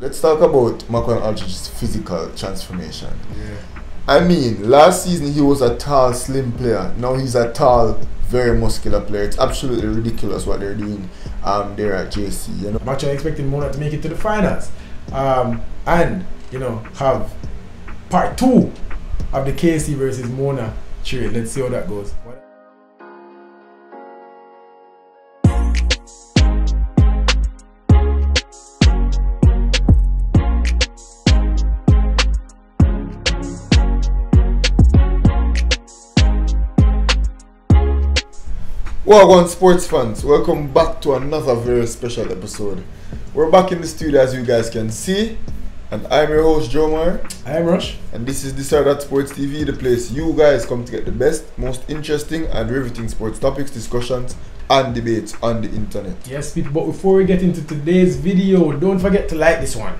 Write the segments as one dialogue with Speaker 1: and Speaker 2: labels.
Speaker 1: Let's talk about Macron Aldridge's physical transformation.
Speaker 2: Yeah.
Speaker 1: I mean, last season he was a tall, slim player. Now he's a tall, very muscular player. It's absolutely ridiculous what they're doing there at JC. You know,
Speaker 2: I'm actually expecting Mona to make it to the finals, and have part 2 of the KC versus Mona trade. Let's see how that goes.
Speaker 1: Welcome sports fans, welcome back to another very special episode. We're back in the studio as you guys can see, and I'm your host Jomar.
Speaker 2: I'm Rush.
Speaker 1: And this is Staths Sports TV, the place you guys come to get the best, most interesting and riveting sports topics, discussions and debates on the internet.
Speaker 2: Yes, Pete, but before we get into today's video, don't forget to like this one,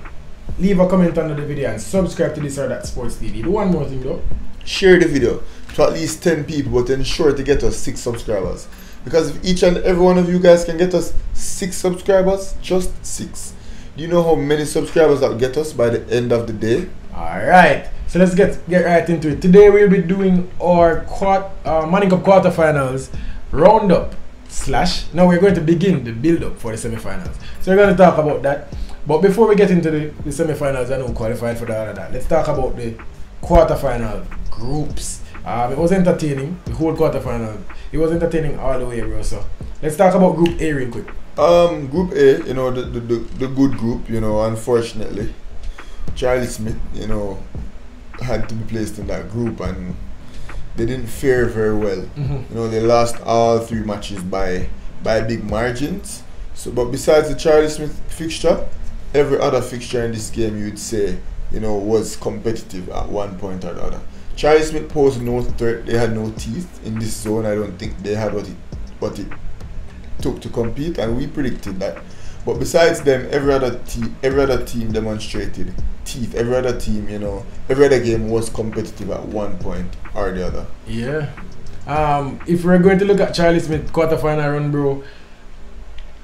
Speaker 2: leave a comment under the video and subscribe to Staths Sports TV. Do one more thing though.
Speaker 1: Share the video to at least 10 people, but ensure to get us 6 subscribers. Because if each and every one of you guys can get us 6 subscribers, just 6, do you know how many subscribers that will get us by the end of the day?
Speaker 2: Alright, so let's get right into it. Today we'll be doing our Manning Cup quarterfinals roundup / now we're going to begin the build-up for the semi-finals. So we're going to talk about that. But before we get into the semi-finals, I know qualified for all of that. Let's talk about the quarterfinal groups. It was entertaining, the whole quarterfinal. It was entertaining all the way, bro. So let's talk about Group A real quick.
Speaker 1: Group A, the good group, unfortunately, Charlie Smith, had to be placed in that group, and they didn't fare very well. They lost all 3 matches by big margins. So, but besides the Charlie Smith fixture, every other fixture in this game, you'd say, was competitive at one point or the other. Charlie Smith posed no threat. They had no teeth in this zone. I don't think they had what it took to compete, and we predicted that. But besides them, every other team demonstrated teeth. Every other team, every other game was competitive at one point or the other.
Speaker 2: Yeah. If we're going to look at Charlie Smith quarterfinal run, bro,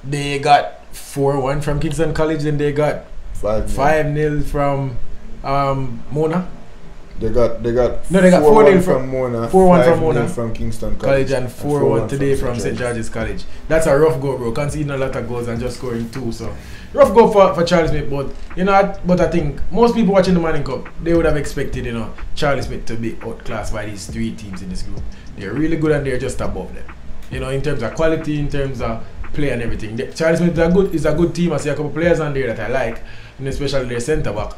Speaker 2: they got 4-1 from Kingston College, and they got 5-0 from Mona.
Speaker 1: They got
Speaker 2: 4-0
Speaker 1: from Mona,
Speaker 2: 4-1 from Mona
Speaker 1: from Kingston
Speaker 2: College, and 4-1 today from St. George's College. That's a rough go, bro. Conceding a lot of goals and just scoring 2. So rough go for Charlie Smith, but I think most people watching the Manning Cup, they would have expected Charlie Smith to be outclassed by these 3 teams in this group. They're really good and they're just above them. In terms of quality, in terms of play and everything. Charlie Smith is a good team. I see a couple players on there that I like, especially their centre back,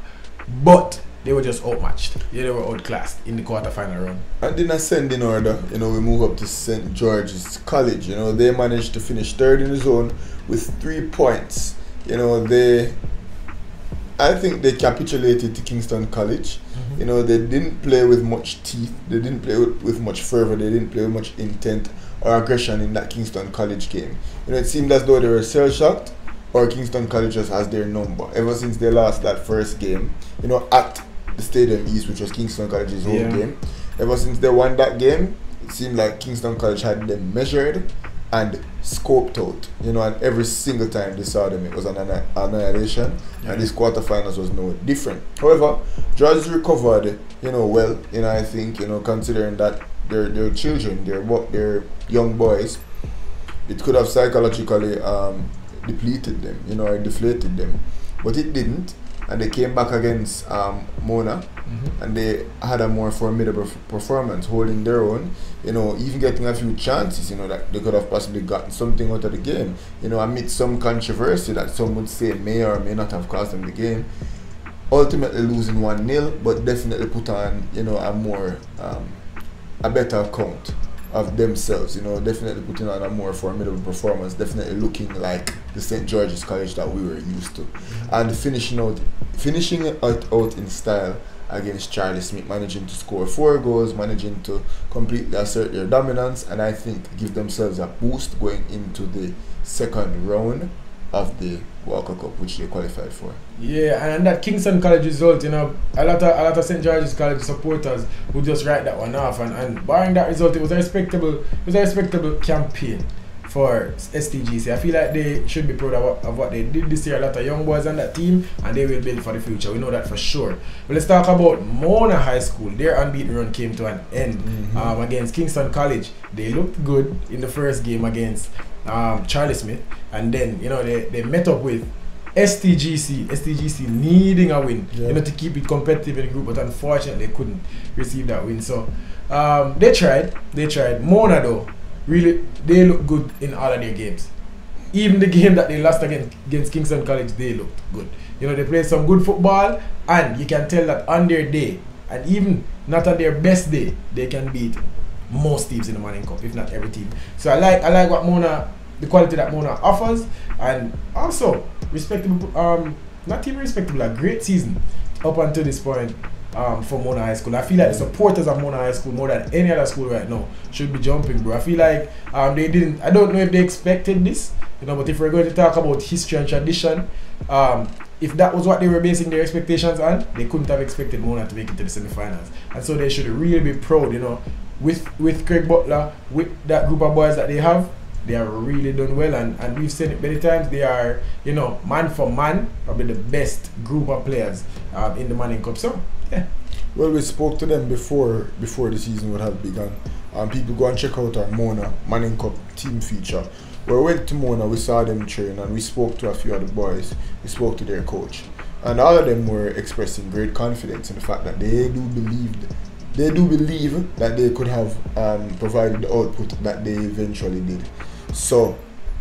Speaker 2: but they were just outmatched. They were outclassed in the quarterfinal run.
Speaker 1: And in ascending order, we move up to St. George's College. They managed to finish 3rd in the zone with 3 points. I think they capitulated to Kingston College. They didn't play with much teeth. They didn't play with much fervor. They didn't play with much intent or aggression in that Kingston College game. It seemed as though they were shell-shocked, or Kingston College just has their number ever since they lost that first game. At the Stadium East, which was Kingston College's home game. Ever since they won that game, it seemed like Kingston College had them measured and scoped out. And every single time they saw them, it was an annihilation. Yeah. And this quarterfinals was no different. However, George recovered, well. I think, considering that they're children, they're young boys, it could have psychologically depleted them, or deflated them, but it didn't. And they came back against Mona, and they had a more formidable performance, holding their own, even getting a few chances, that they could have possibly gotten something out of the game, amid some controversy that some would say may or may not have cost them the game. Ultimately losing 1-0, but definitely put on, a better account of themselves, definitely putting on a more formidable performance, definitely looking like the St. George's College that we were used to, and finishing it out in style against Charlie Smith, managing to score 4 goals, managing to completely assert their dominance, and I think give themselves a boost going into the 2nd round of the Walker Cup, which they qualified for.
Speaker 2: Yeah, and that Kingston College result, a lot of St. George's College supporters would just write that one off, and barring that result, it was a respectable campaign for STGC. I feel like they should be proud of what they did this year. A lot of young boys on that team, and they will build for the future. We know that for sure. But let's talk about Mona High School. Their unbeaten run came to an end against Kingston College. They looked good in the first game against Charlie Smith, and then they met up with STGC needing a win, to keep it competitive in the group, but unfortunately they couldn't receive that win. So they tried. Mona though, really, they look good in all of their games. Even the game that they lost against Kingston College, they looked good. They played some good football, and you can tell that on their day, and even not on their best day, they can beat most teams in the Manning Cup, if not every team. So I like what Mona, the quality that Mona offers, and also respectable, not even respectable, a great season up until this point for Mona High School. I feel like the supporters of Mona High School, more than any other school right now, should be jumping, bro. I feel like they didn't, I don't know if they expected this, but if we're going to talk about history and tradition, if that was what they were basing their expectations on, they couldn't have expected Mona to make it to the semi-finals. And so they should really be proud, with Craig Butler, with that group of boys that they have. They are really done well, and we've said it many times, they are, man for man, probably the best group of players in the Manning Cup. So, yeah.
Speaker 1: Well, we spoke to them before the season would have begun. People go and check out our Mona Manning Cup team feature. When we went to Mona, we saw them train, and we spoke to a few of the boys. We spoke to their coach. And all of them were expressing great confidence in the fact that they do believe that they could have provided the output that they eventually did. So,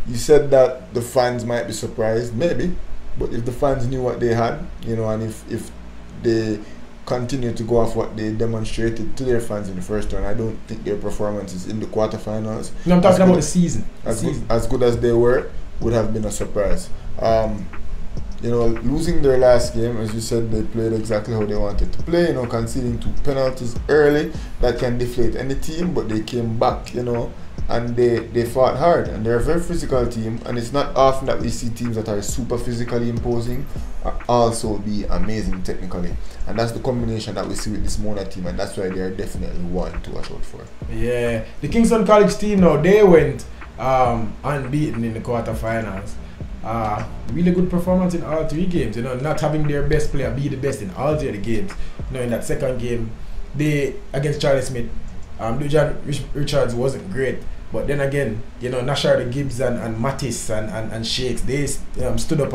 Speaker 1: you said that the fans might be surprised, maybe, but if the fans knew what they had, and if they continue to go off what they demonstrated to their fans in the first round, I don't think their performances in the quarterfinals,
Speaker 2: no, I'm talking about the season.
Speaker 1: As good as they were, would have been a surprise. Losing their last game, as you said, they played exactly how they wanted to play, conceding 2 penalties early that can deflate any team, but they came back, and they fought hard, and they're a very physical team, and it's not often that we see teams that are super physically imposing also be amazing technically, and that's the combination that we see with this Mona team, and that's why they're definitely one to watch out for.
Speaker 2: Yeah, the Kingston College team now, they went unbeaten in the quarterfinals. Really good performance in all 3 games, not having their best player be the best in all 3 of the games. In that second game, they against Charlie Smith, Dujan Richards wasn't great, but then again, Nashard Gibbs and Mattis and Shakes, they stood up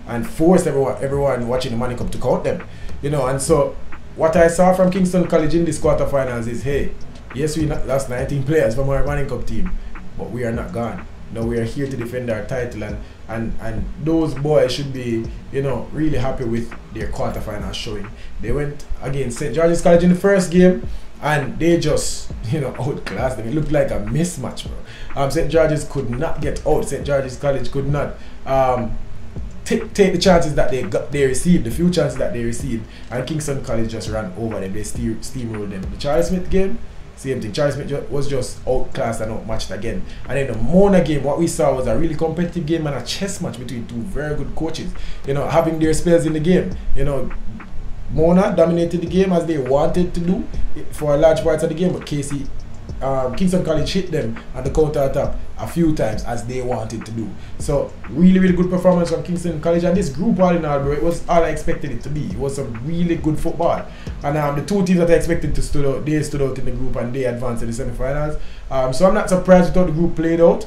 Speaker 2: and forced everyone watching the Manning Cup to count them, and so what I saw from Kingston College in this quarterfinals is, hey, yes, we lost 19 players from our Manning Cup team, but we are not gone. We are here to defend our title, and those boys should be, really happy with their quarterfinal showing. They went against St. George's College in the first game, and they just, outclassed them. It looked like a mismatch, bro. St. George's could not get out. St. George's College could not take the chances that they received, the few chances that they received, and Kingston College just ran over them. They steamrolled them. The Charlie Smith game, same thing. Charlie Smith was just outclassed and outmatched again. And in the Mona game, what we saw was a really competitive game and a chess match between 2 very good coaches. Having their spells in the game. Mona dominated the game as they wanted to do for a large parts of the game, but Kingston College hit them at the counter attack a few times as they wanted to do. So really, really good performance from Kingston College, and this group all in all, bro, it was all I expected it to be. It was some really good football, and the 2 teams that I expected to stood out in the group, and they advanced to the semi-finals. So I'm not surprised with how the group played out.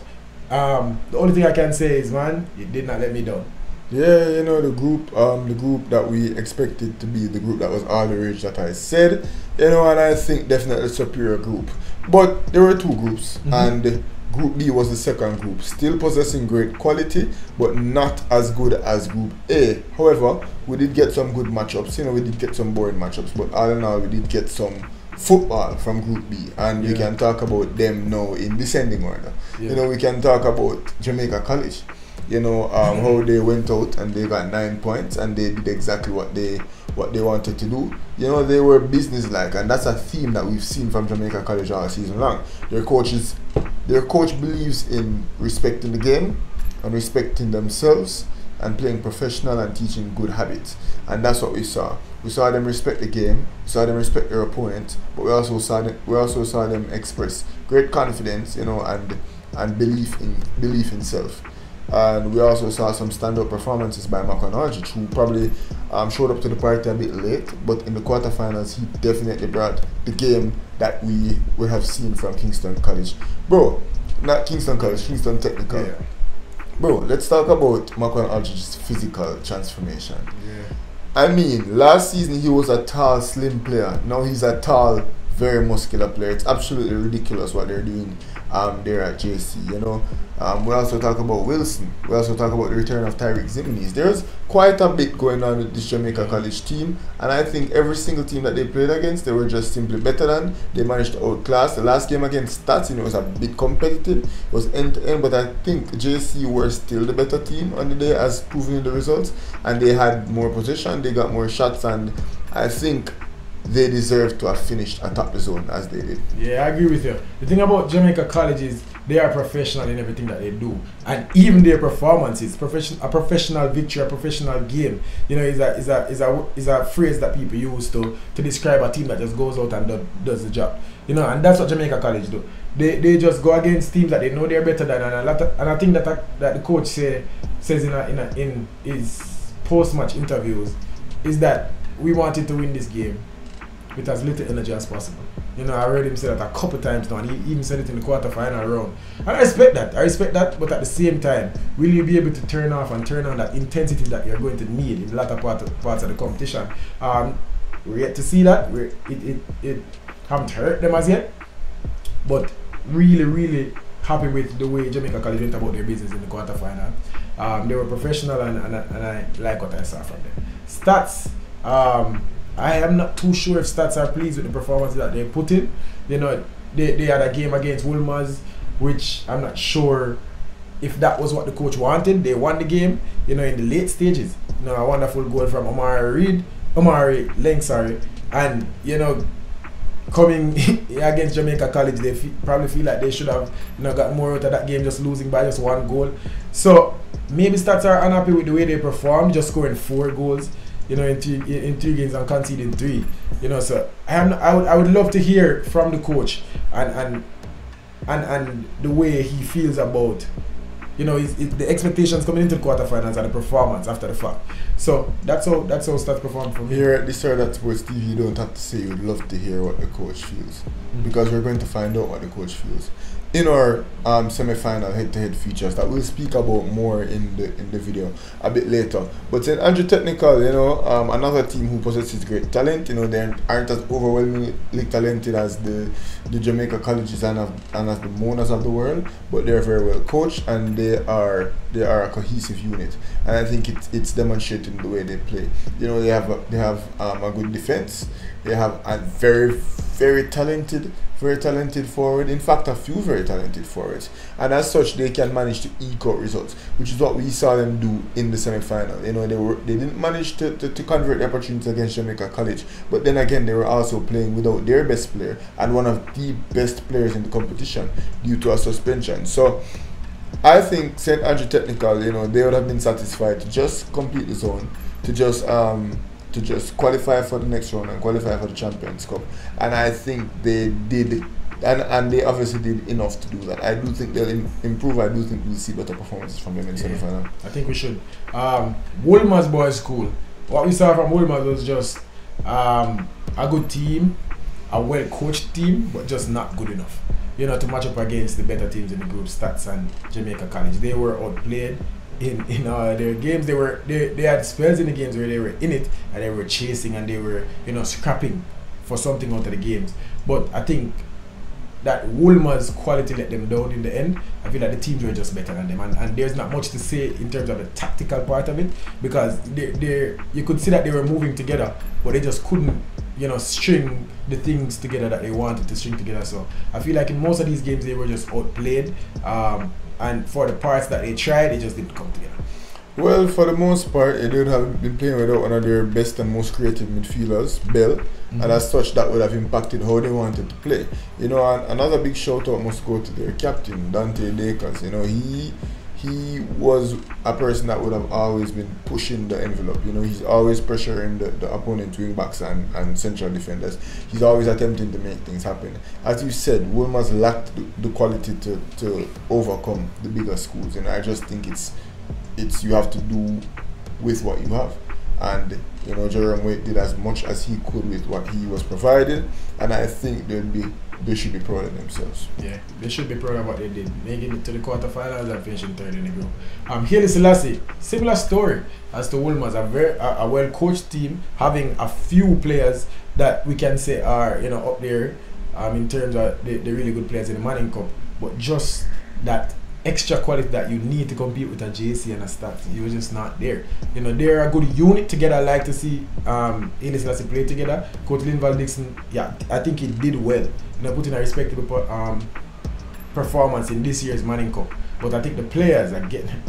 Speaker 2: The only thing I can say is, man, it did not let me down.
Speaker 1: Yeah, the group that we expected to be the group that was all the rage that I said, and I think definitely superior group. But there were 2 groups, and Group B was the second group, still possessing great quality, but not as good as Group A. However, we did get some good matchups. We did get some boring matchups, but all in all, we did get some football from Group B, and we can talk about them now in descending order. We can talk about Jamaica College. How they went out and they got 9 points, and they did exactly what they wanted to do. They were businesslike, and that's a theme that we've seen from Jamaica College all season long. Their coach believes in respecting the game and respecting themselves and playing professional and teaching good habits, and that's what we saw. We saw them respect the game, we saw them respect their opponent, but we also saw them express great confidence, and and belief in self. And we also saw some standout performances by Marcon Aldridge, who probably showed up to the party a bit late, but in the quarterfinals he definitely brought the game that we would have seen from Kingston College. Bro, not Kingston College, Kingston Technical.
Speaker 2: Yeah.
Speaker 1: Bro, let's talk about Marcon Aldridge's physical transformation.
Speaker 2: Yeah.
Speaker 1: I mean, last season he was a tall, slim player. Now he's a tall, very muscular player. It's absolutely ridiculous what they're doing there at JC, you know. We also talk about Wilson. We also talk about the return of Tyreek Zimnis. There's quite a bit going on with this Jamaica College team, and I think every single team that they played against, they were just simply better than. They managed to outclass. The last game against Staths, you know, was a bit competitive. It was end to end, but I think JC were still the better team on the day, as proven in the results, and they had more possession, they got more shots, and I think they deserve to have finished atop the zone as they did.
Speaker 2: Yeah, I agree with you. The thing about Jamaica College is they are professional in everything that they do, and even their performances, a professional victory, a professional game. You know, is a phrase that people use to describe a team that just goes out and does the job. You know, and that's what Jamaica College do. They just go against teams that they know they're better than, and I think that the coach says in his post-match interviews is that we wanted to win this game with as little energy as possible. You know, I heard him say that a couple times now, and he even said it in the quarter-final round. And I respect that, but at the same time, will you be able to turn off and turn on that intensity that you're going to need in the latter parts of the competition? We're yet to see that. It haven't hurt them as yet, but really happy with the way Jamaica College went about their business in the quarter-final. They were professional, and I like what I saw from them. Staths, I am not too sure if Staths are pleased with the performances that they put in. You know, they had a game against Wolmer's, which I'm not sure if that was what the coach wanted. They won the game, you know, in the late stages. You know, a wonderful goal from Omari Leng, and you know, coming against Jamaica College, they probably feel like they should have, you know, got more out of that game, just losing by just one goal. So maybe Staths are unhappy with the way they performed, just scoring 4 goals. You know, in two games and conceding 3. You know, so I would love to hear from the coach and the way he feels about, you know, the expectations coming into the quarterfinals and the performance after the fact. So that's how Staths performed for me.
Speaker 1: Here at the Sir That Sports TV, you don't have to say you'd love to hear what the coach feels, because we're going to find out what the coach feels in our semi-final head-to-head features that we'll speak about more in the video a bit later. But St. Andrew Technical, you know, another team who possesses great talent. You know, they aren't as overwhelmingly talented as the Jamaica Colleges and as the Monas of the world, but they're very well coached, and they are a cohesive unit. And I think it's demonstrated in the way they play. You know, they have a good defense. They have a very talented forward. In fact, a few very talented forwards, and as such, they can manage to eke out results, which is what we saw them do in the semi-final. You know, they didn't manage to convert the opportunities against Jamaica College, but then again, they were also playing without their best player and one of the best players in the competition due to a suspension. So I think St. Andrew Technical, you know, they would have been satisfied to just complete the zone, to just qualify for the next round and qualify for the Champions Cup. And I think they did, and they obviously did enough to do that. I do think they'll improve. I do think we'll see better performances from them in the semi-final.
Speaker 2: I think we should. Wolmer's boys school. What we saw from Wolmer's was just a good team, a well-coached team, but just not good enough, you know, to match up against the better teams in the group, Staths and Jamaica College. They were outplayed in their games. They had spells in the games where they were in it and they were chasing and they were, you know, scrapping for something out of the games. But I think that Wolmer's quality let them down in the end. I feel like the teams were just better than them, and there's not much to say in terms of the tactical part of it, because you could see that they were moving together, but they just couldn't, you know, string the things together that they wanted to string together. So I feel like in most of these games they were just outplayed, and for the parts that they tried, they just didn't come together.
Speaker 1: Well, for the most part, they would have been playing without one of their best and most creative midfielders, Bell, and as such, that would have impacted how they wanted to play. You know, and another big shout out must go to their captain, Dante Dakers. You know, he was a person that would have always been pushing the envelope. You know, he's always pressuring the opponent wing backs and central defenders. He's always attempting to make things happen. As you said, Wolmer's lacked the quality to overcome the bigger schools, and I just think it's you have to do with what you have. And you know, Jerome Waite did as much as he could with what he was provided, and I think they should be proud of themselves.
Speaker 2: Yeah, they should be proud of what they did, making it to the quarterfinals and finishing third in the group. Haile Selassie, similar story as to Wolmer's, a well coached team, having a few players that we can say are up there in terms of the really good players in the Manning Cup, but just that extra quality that you need to compete with a JC and a Staths, you're just not there. You know, they're a good unit together. I like to see Haile Selassie play together. Coach Linval Dixon, yeah, I think he did well. You know, put in a respectable performance in this year's Manning Cup. But I think the players are getting,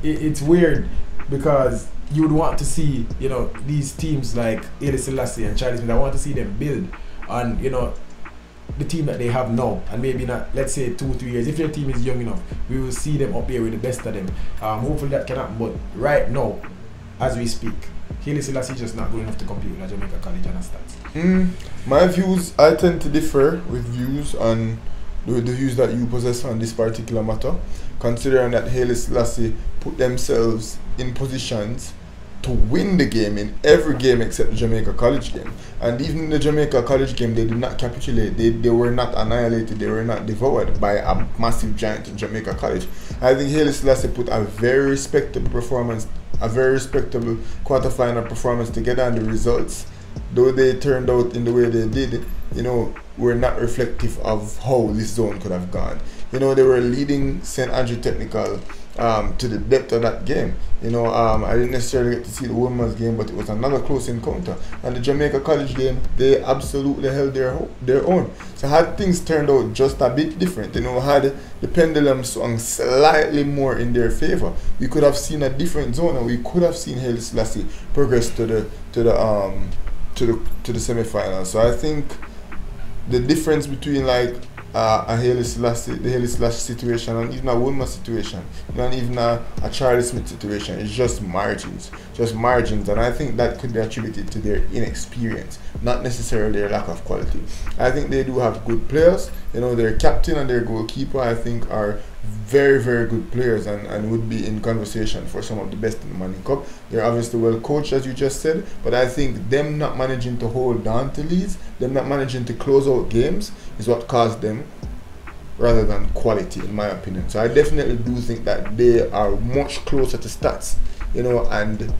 Speaker 2: it's weird because you would want to see, these teams like Haile Selassie and Charlie Smith, I want to see them build on, the team that they have now, and maybe not, let's say 2-3 years, if your team is young enough, we will see them up there with the best of them. Hopefully that can happen, but right now, as we speak, Haile Selassie is just not good enough to compete with Jamaica College and Staths.
Speaker 1: My views, I tend to differ with views on the views that you possess on this particular matter, considering that Haile Selassie put themselves in positions to win the game in every game except the Jamaica College game. And even in the Jamaica College game, they did not capitulate. They were not annihilated. They were not devoured by a massive giant in Jamaica College. I think Haile Selassie put a very respectable performance, a very respectable quarterfinal performance together, and the results, though they turned out in the way they did, were not reflective of how this zone could have gone. They were leading St. Andrew Technical to the depth of that game. I didn't necessarily get to see the women's game, but it was another close encounter. And the Jamaica College game, they absolutely held their own. So had things turned out just a bit different, had the pendulum swung slightly more in their favor, we could have seen a different zone, and we could have seen Haile Selassie progress to the semi-finals. So I think the difference between the Haile Selassie situation and even a Wolmer situation, and even a Charlie Smith situation, is just margins. And I think that could be attributed to their inexperience, not necessarily their lack of quality. I think they do have good players. Their captain and their goalkeeper, I think, are very, very good players and would be in conversation for some of the best in the Manning Cup. They're obviously well coached, as you just said, but I think them not managing to hold on to leads, them not managing to close out games, is what caused them, rather than quality, in my opinion. So I definitely do think that they are much closer to Staths, and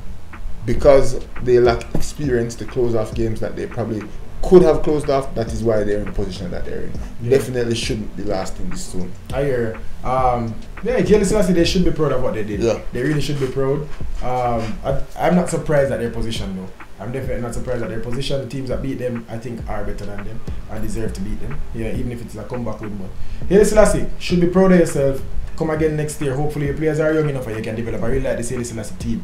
Speaker 1: because they lack experience to close off games that they probably could have closed off, that is why they're in the position that they're in. Yeah. Definitely shouldn't be last in this zone.
Speaker 2: I hear. Haile Selassie, they should be proud of what they did. Yeah. They really should be proud. I'm not surprised at their position, though. I'm definitely not surprised at their position. The teams that beat them, I think, are better than them and deserve to beat them. Yeah, even if it's a comeback win. But Haile Selassie should be proud of yourself. Come again next year. Hopefully, your players are young enough and you can develop. I really like this Haile Selassie team.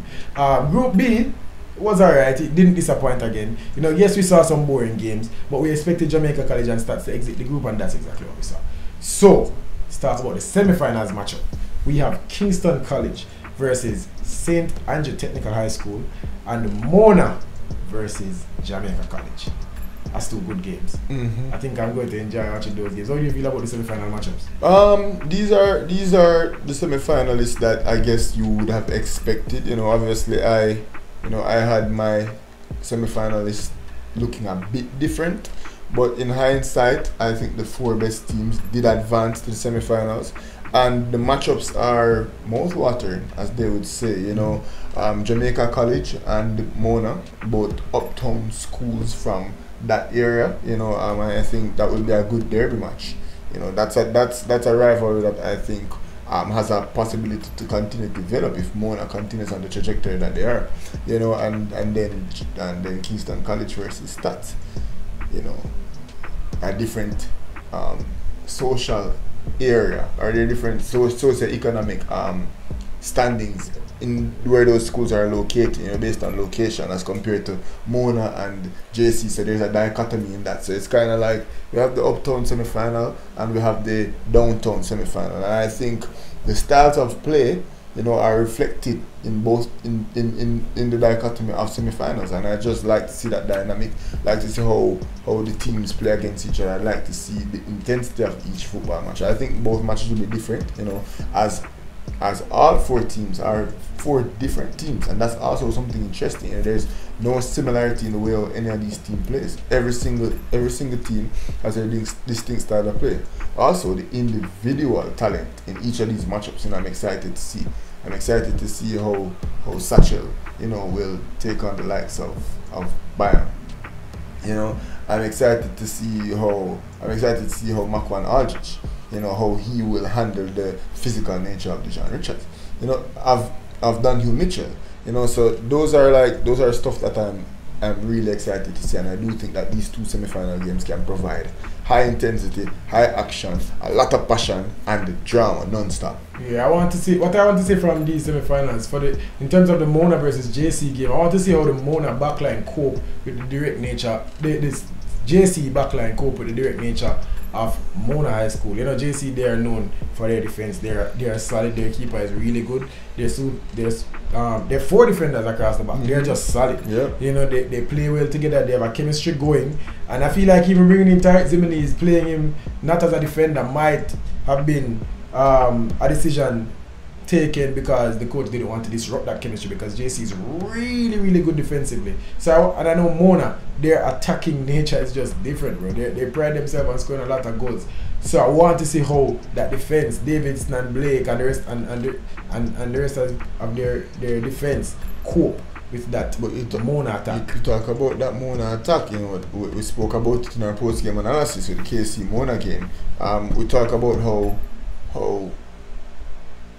Speaker 2: Group B was alright. It didn't disappoint again. Yes, we saw some boring games, but we expected Jamaica College and Staths to exit the group, and that's exactly what we saw. So, start about the semi-finals matchup. We have Kingston College versus St. Andrew Technical High School, and Mona versus Jamaica College. That's two good games. I think I'm going to enjoy watching those games. How do you feel about the semi-final matchups?
Speaker 1: These are the semi-finalists that I guess you would have expected. Obviously I had my semi-finalists looking a bit different, but in hindsight, I think the four best teams did advance to the semi-finals, and the matchups are mouth-watering, as they would say. Jamaica College and Mona, both uptown schools from that area. I think that will be a good derby match. That's a rivalry that I think has a possibility to continue to develop if Mona continues on the trajectory that they are, and then Kingston College versus Staths, a different social area, or they're different socio-economic standings in where those schools are located, you know, based on location as compared to Mona and JC. So there's a dichotomy in that. So it's kind of like we have the uptown semi-final and we have the downtown semi-final. And I think the styles of play, you know, are reflected in both in the dichotomy of semi-finals, and I just like to see that dynamic. Like to see how the teams play against each other. I like to see the intensity of each football match. I think both matches will be different, you know, as all 4 teams are 4 different teams, and that's also something interesting. And there's no similarity in the way how any of these teams plays. Every single team has a distinct style of play. Also, the individual talent in each of these matchups, and I'm excited to see. I'm excited to see how Satchel, you know, will take on the likes of Bayern. You know, I'm excited to see how Makwan Aldrich, you know, how he will handle the physical nature of Dejan Richards. You know, I've done Hugh Mitchell. You know, so those are stuff that I'm really excited to see, and I do think that these 2 semi-final games can provide high intensity, high action, a lot of passion, and drama non-stop.
Speaker 2: Yeah, I want to see from these semi-finals in terms of the Mona versus JC game. I want to see how the Mona backline cope with the direct nature. This JC backline cope with the direct nature of Mona High School. You know, JC, they are known for their defense. They are solid. Their keeper is really good. There's 4 defenders across the back. They're just solid.
Speaker 1: Yeah.
Speaker 2: You know, they play well together. They have a chemistry going, and I feel like even bringing in Tariq Zimini, playing him not as a defender, might have been a decision taken because the coach didn't want to disrupt that chemistry, because JC is really, really good defensively. So I know Mona, their attacking nature is just different, bro. They pride themselves on scoring a lot of goals. So I want to see how that defense, Davidson and Blake and the rest and the rest of their defense cope with that. But the Mona attack.
Speaker 1: You talk about that Mona attack, you know, we spoke about it in our post-game analysis with the KC Mona game. We talk about how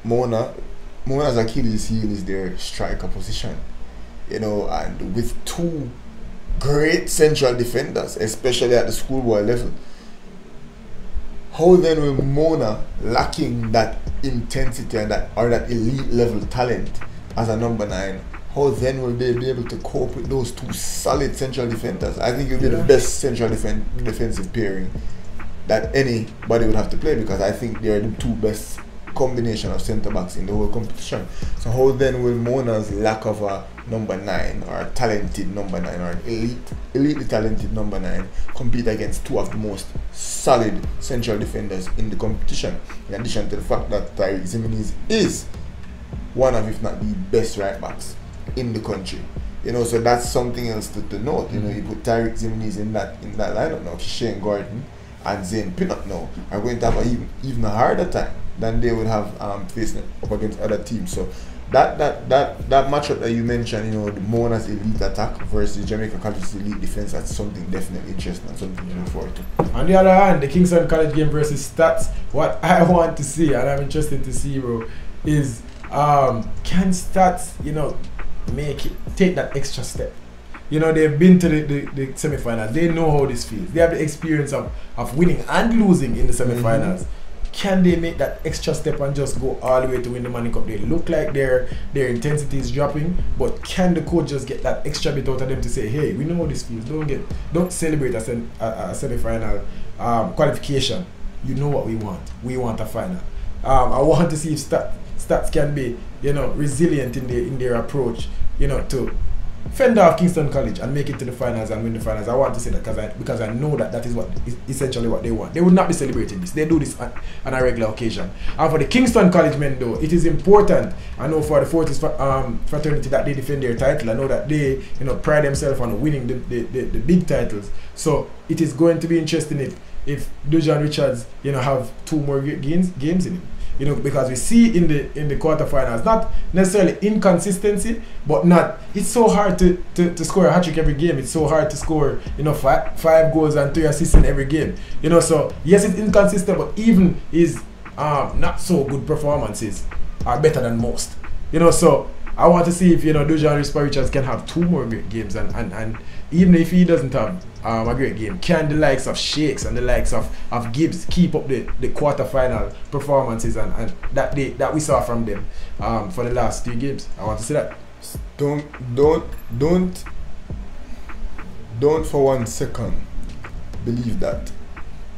Speaker 1: Mona's Achilles heel is their striker position, you know, and with 2 great central defenders, especially at the schoolboy level. How then will Mona, lacking that intensity and that elite level talent as a number 9, how then will they be able to cope with those 2 solid central defenders? I think it will be the best central defensive pairing that anybody would have to play, because I think they are the 2 best combination of centre backs in the whole competition. So how then will Mona's lack of a number 9 or a talented number 9 or an elitely talented number 9 compete against 2 of the most solid central defenders in the competition, in addition to the fact that Tariq Zimini is one of, if not the best right backs in the country. You know, so that's something else to note. You know, you put Tariq Zimini in that lineup now. Shane Gordon and Zane Pinnock now are going to have an even harder time than they would have facing up against other teams. So that matchup that you mentioned, you know, the Mona's elite attack versus Jamaican College's elite defense, that's something definitely interesting and something to look forward to.
Speaker 2: On the other hand, the Kingston College game versus Staths, what I want to see, and I'm interested to see, bro, is can Staths, you know, take that extra step? You know, they've been to the semi-finals. They know how this feels. They have the experience of winning and losing in the semi-finals. Can they make that extra step and just go all the way to win the Manning Cup? They look like their intensity is dropping, but can the coach just get that extra bit out of them to say, hey, we know how this feels. Don't celebrate a semi-final qualification. You know what we want. We want a final. I want to see if Staths can be, you know, resilient in their approach, you know, to fend off Kingston College and make it to the finals and win the finals. I want to say that because I know that is what is essentially what they want. They would not be celebrating this. They do this on a regular occasion. And for the Kingston College men, though, it is important. I know for the Fortis fraternity that they defend their title. I know that they, you know, pride themselves on winning the big titles. So it is going to be interesting if Dejan Richards, you know, have 2 more games in him. You know, because we see in the quarterfinals, not necessarily inconsistency, but it's so hard to score a hat-trick every game. It's so hard to score, you know, 5 goals and 3 assists in every game. You know, so yes, it's inconsistent, but even his not so good performances are better than most. You know, so I want to see if Dujan Richards can have 2 more great games, and even if he doesn't have a great game, can the likes of Shakes and the likes of Gibbs keep up the quarterfinal performances and that we saw from them for the last 3 games? I want to see that.
Speaker 1: Don't for 1 second believe that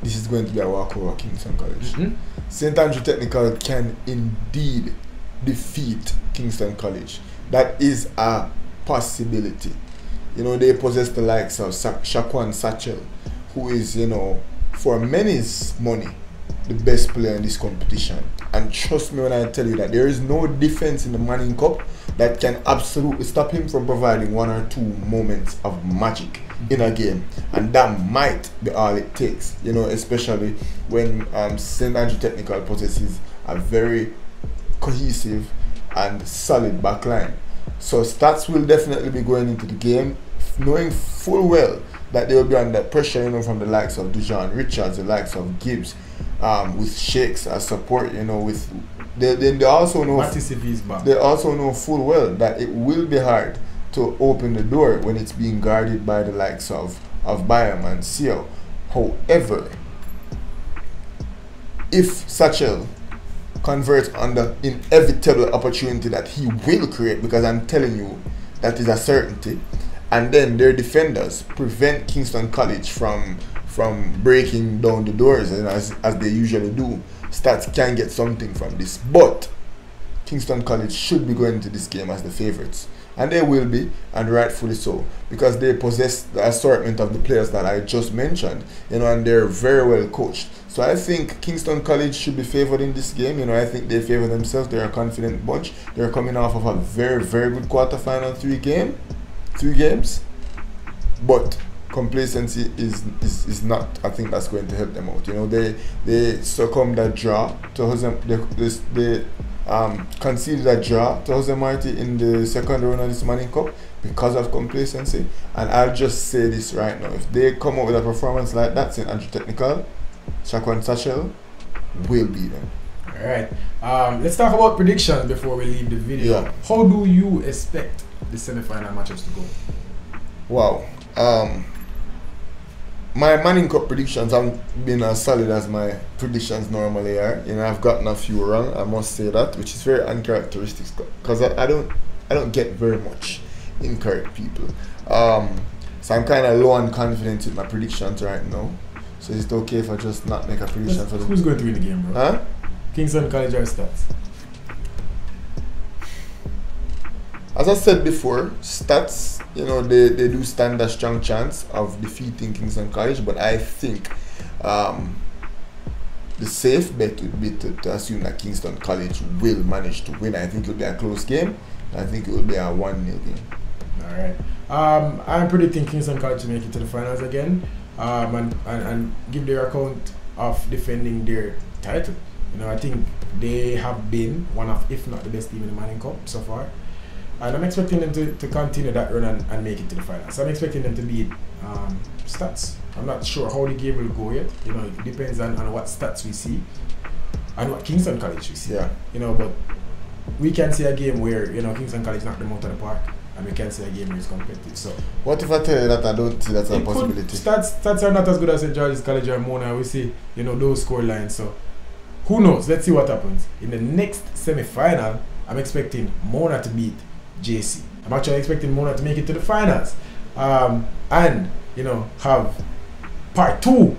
Speaker 1: this is going to be a walkover Kingston College. St. Andrew Technical can indeed defeat Kingston College. That is a possibility. They possess the likes of Shaquan Satchel, who is, for many's money, the best player in this competition. And trust me when I tell you that there is no defense in the Manning Cup that can absolutely stop him from providing 1 or 2 moments of magic in a game. And that might be all it takes, especially when St. Andrew Technical possesses a very cohesive and solid backline. So Staths will definitely be going into the game knowing full well that they will be under pressure, from the likes of Dujan Richards, the likes of Gibbs, with Shakes as support, with they also know they also know full well that it will be hard to open the door when it's being guarded by the likes of Byam and Seal. However, if Satchel converts on the inevitable opportunity that he will create, because I'm telling you that is a certainty, and then their defenders prevent Kingston College from breaking down the doors as they usually do, Staths can get something from this. But Kingston College should be going into this game as the favourites, and they will be, and rightfully so, because they possess the assortment of the players that I just mentioned, and they're very well coached. So I think Kingston College should be favoured in this game. I think they favour themselves. They're a confident bunch. They're coming off of a very, very good quarterfinal 3 games. But complacency is not. I think that's going to help them out. They succumbed that draw to Jose. They conceded a draw to Jose Marti in the second round of this Manning Cup because of complacency. And I'll just say this right now: if they come up with a performance like that, St. Andrew Technical, Shaquan Satchel will beat them.
Speaker 2: Alright. Let's talk about predictions before we leave the video.
Speaker 1: Yeah.
Speaker 2: How do you expect the semi-final matchups to go?
Speaker 1: Wow. My Manning Cup predictions haven't been as solid as my predictions normally are. I've gotten a few wrong, I must say that, which is very uncharacteristic because I don't get very much incorrect people. So I'm kind of low on confidence with my predictions right now. So is it okay if I just not make a prediction for them?
Speaker 2: Who's going to win the game, bro?
Speaker 1: Huh?
Speaker 2: Kingston College or Staths?
Speaker 1: As I said before, Staths, they do stand a strong chance of defeating Kingston College, but I think the safe bet would be to assume that Kingston College will manage to win. I think it will be a close game. I think it will be a 1-0 game.
Speaker 2: Alright. I'm predicting Kingston College to make it to the finals again. And give their account of defending their title. I think they have been one of, if not the best team in the Manning Cup so far. And I'm expecting them to continue that run and make it to the finals. So I'm expecting them to beat Staths. I'm not sure how the game will go yet. It depends on what Staths we see and what Kingston College we see.
Speaker 1: Yeah.
Speaker 2: But we can see a game where Kingston College knocked them out of the park. And we can say a game where it's competitive. So
Speaker 1: what if I tell you that I don't see that's a possibility?
Speaker 2: Staths are not as good as St. George's College or Mona. We see, those score lines. So who knows? Let's see what happens. In the next semi-final, I'm expecting Mona to beat JC. I'm actually expecting Mona to make it to the finals. And have part 2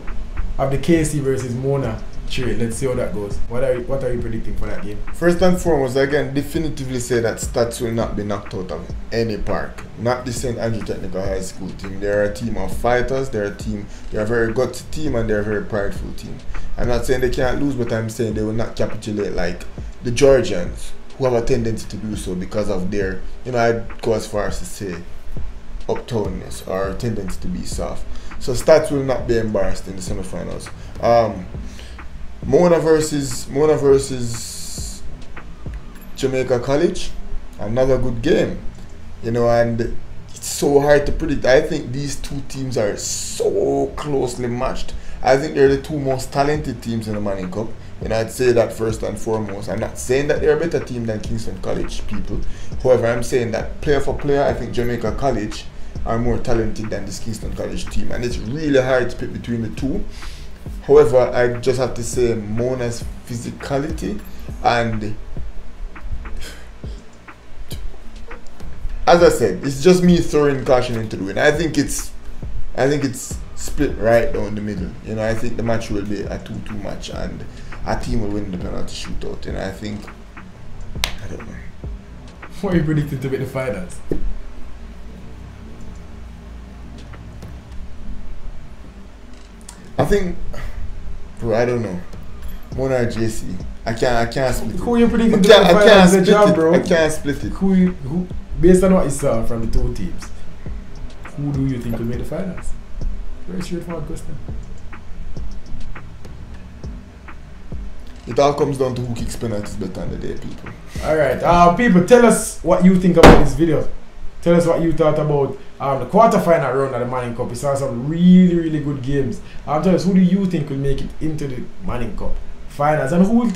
Speaker 2: of the KC versus Mona trade. Let's see how that goes. What are you predicting for that game?
Speaker 1: First and foremost, again, definitively say that Staths will not be knocked out of any park. Not the St. Andrew Technical High School team. They're a team of fighters. They're a very gutsy team, and they're a very prideful team. I'm not saying they can't lose, but I'm saying they will not capitulate like the Georgians, who have a tendency to do so because of their, I'd go as far as to say uptownness or tendency to be soft. So Staths will not be embarrassed in the semifinals. Mona versus Jamaica College, another good game, and it's so hard to predict. I think these 2 teams are so closely matched. I think they're the 2 most talented teams in the Manning Cup. You know, I'd say that first and foremost. I'm not saying that they're a better team than Kingston College people. However, I'm saying that player for player, I think Jamaica College are more talented than this Kingston College team, and it's really hard to pick between the two. However, I just have to say Mona's physicality, and as I said, it's just me throwing caution into the wind. I think it's split right down the middle. You know, I think the match will be a 2-2 match, and a team will win the penalty shootout. And I think, I don't know.
Speaker 2: What are you predicting to be the finals?
Speaker 1: I think, bro, I don't know. Mona or JC. I can't split it.
Speaker 2: Who are you predicting to be the finals? The job, bro.
Speaker 1: I can't split it.
Speaker 2: Who, based on what you saw from the two teams, who do you think will make the finals? Very straightforward question.
Speaker 1: It all comes down to who kicks penalties better on the day, people.
Speaker 2: Alright, people, tell us what you think about this video. Tell us what you thought about the quarter-final round of the Manning Cup. We saw some really, really good games. Tell us, who do you think will make it into the Manning Cup finals, and who will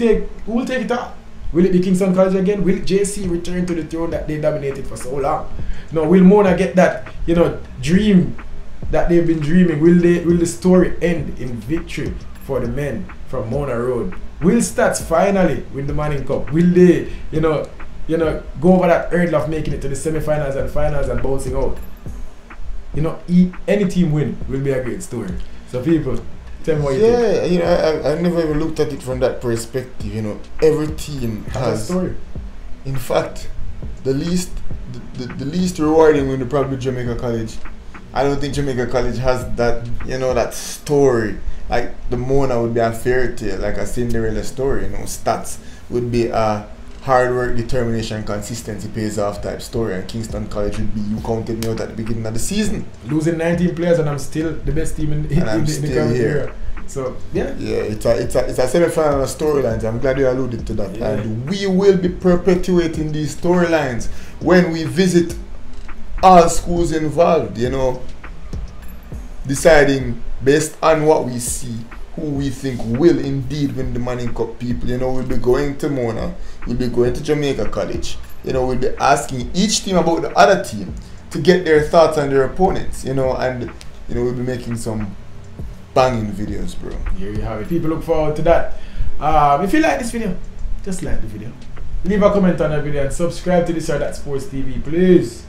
Speaker 2: take it up? Will it be Kingston College again? Will JC return to the throne that they dominated for so long? No, will Mona get that, you know, dream that they've been dreaming? Will the story end in victory for the men from Mona Road? Will Staths finally win the Manning Cup? Will they, you know, go over that hurdle of making it to the semi-finals and finals and bouncing out? You know, any team win will be a great story. So people, tell me what you think.
Speaker 1: Yeah, you know, I never even looked at it from that perspective. You know, every team has
Speaker 2: a story.
Speaker 1: In fact, the least rewarding will be probably Jamaica College. I don't think Jamaica College has that, you know, that story. Like the Mona would be a fairy tale, like a Cinderella story. You know, Staths would be a hard work, determination, consistency pays off type story, and Kingston College would be you counted me out at the beginning of the season.
Speaker 2: Losing 19 players and I'm still the best team in the current era. So yeah,
Speaker 1: it's a semi-final storylines. I'm glad you alluded to that, and we will be perpetuating these storylines when we visit all schools involved. You know, deciding based on what we see who we think will indeed win the Manning Cup, people. You know, we'll be going to Mona, we'll be going to Jamaica College. You know, we'll be asking each team about the other team to get their thoughts on their opponents. You know, and you know, we'll be making some banging videos, bro.
Speaker 2: Here you have it. People look forward to that. If you like this video, just like the video. Leave a comment on the video and subscribe to this or that Sports TV, please.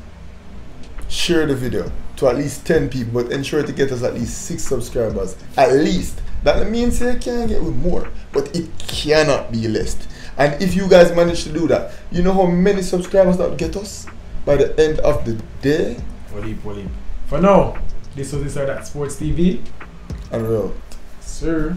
Speaker 1: Share the video to at least 10 people, but ensure to get us at least 6 subscribers. At least. That means you can get with more, but it cannot be less. And if you guys manage to do that, you know how many subscribers that would get us by the end of the day?
Speaker 2: Waleep. For now, this was this or that Sports TV.
Speaker 1: And real.
Speaker 2: Sir.